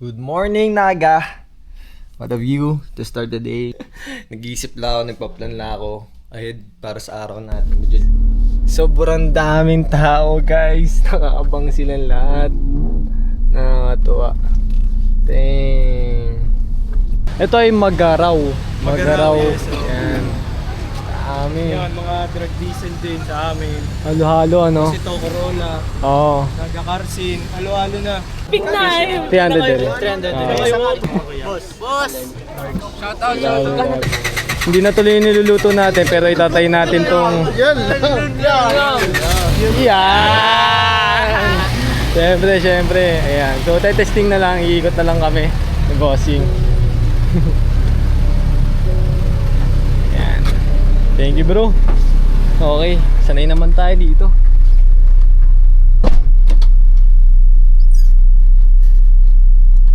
Good morning, Naga! What of you to start the day? Nag-iisip lang ako, nagpa-plan lang ako ahead para sa araw natin. Sobrang daming tao, guys. Nakaabang silang lahat. Nakakatuwa. Dang. Ito ay Magaraw. Magaraw. Yes, Yan. Amin. Yan, mga drug diesel din sa amin. Halo-halo, ano? Kasi to Corona, Oo. Naga-Carsin, halo-halo na. Big na eh. 300 din. 300. Boss! Shoutout! Hindi na tuloy yung niluluto natin pero itatay natin tong... Yan! Siyempre. Ayan. So, testing na lang. Iikot na lang kami. Bossing. Ayan. Thank you, bro. Okay. Sanay naman tayo dito.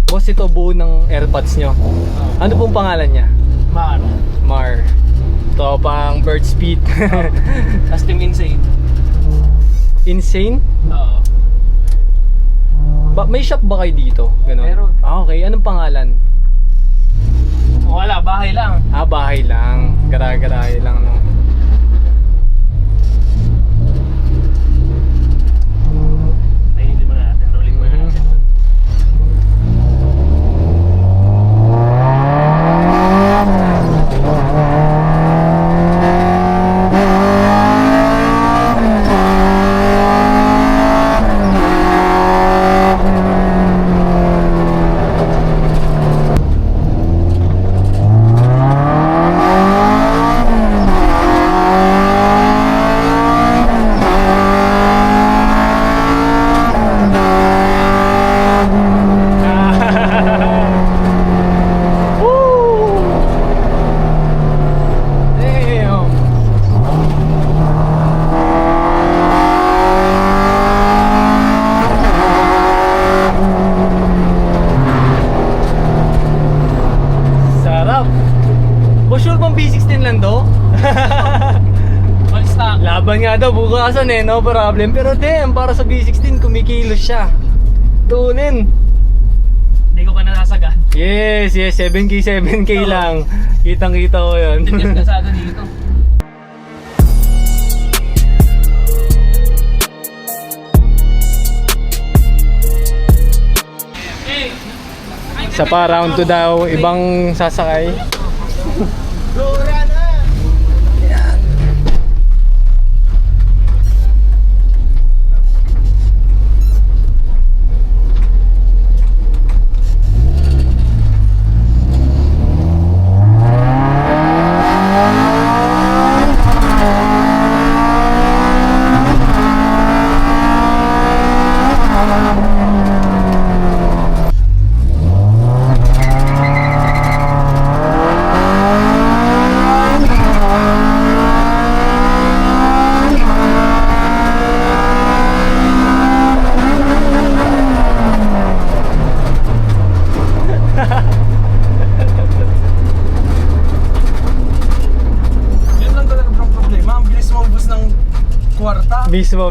Boss, ito buo ng AirPods nyo. Ano pong pangalan niya? Mar. Ito pang bird speed. Custom Insane. Insane? Oo. May shop ba kayo dito? Ganun? Meron. Okay. Anong pangalan? Wala, bahay lang. Bahay lang. Gara-garahe lang, no? Ay, hindi mo na natin. Rolling mo na natin. Damn. Sarap. Boss, sure bang B16 lang to? All stock. Laban nga daw bukasan eh, no problem. Pero damn, para sa B16 kumikilos siya. Tunin. Hindi ko pa nasasagan. Yes, 7K lang. Kitang-kita ko yun. Tigas kasado dito. Sa pa round 2 daw, ibang sasakay. Yun lang talaga ang problema. Ang bilis maubos ng kwarta. Mismo.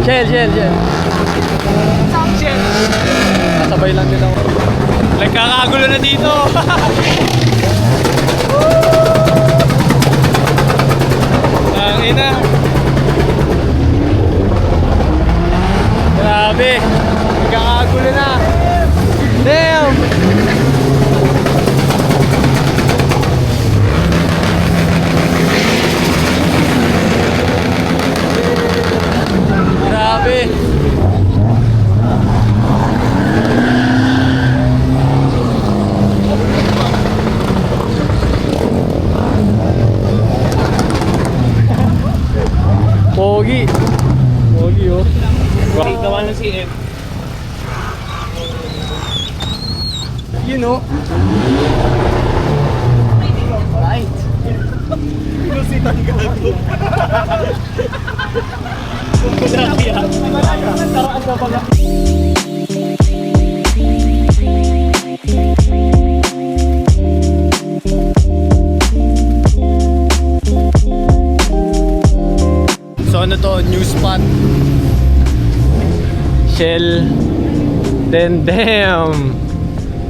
Shell. Kasabay lang din ako. Nagkakagulo na dito. Ang ina. Grabe. Nagkakagulo na. Damn. Grabe. Pogi oh. Gawa ng CM. You know. Right. Inusitan gago. Grabe ah. Taraan ka pala. Ito, new spot. Shell. Then, damn!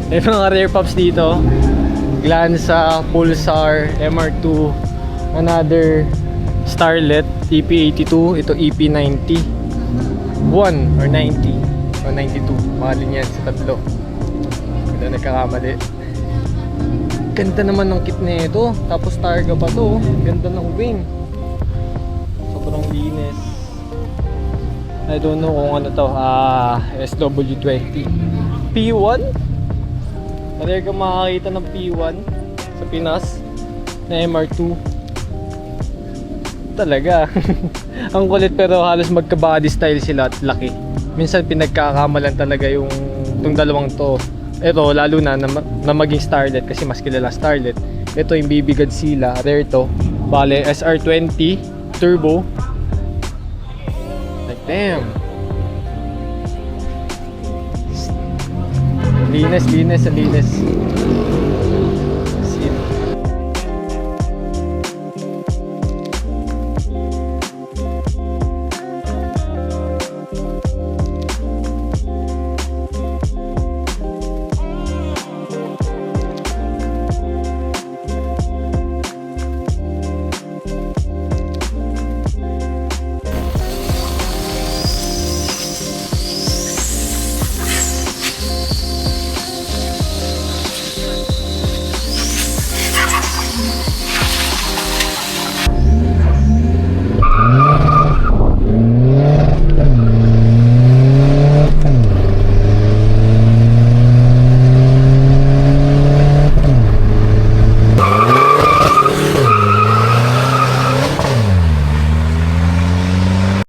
May mga rare pops dito. Glanza, Pulsar, MR2, another Starlet, EP82, ito EP90. 1 or 90 o 92, mahalin yan sa tatlo. Ito nagkakamali. Ganda naman ng kit na ito. Tapos Targa pa to. Ganda ng wing. Sobrang linis. I don't know kung ano to. SW20 P1. Rare ka makakita ng P1 sa Pinas na MR2. Talaga. Ang kulit pero halos magka-body style sila at laki. Minsan pinagkakamalan talaga yung itong dalawang to. Ito lalo na maging Starlet kasi mas kilala Starlet. Ito yung BB Godzilla, rare to. Bale SR20 turbo. Like damn. Linis.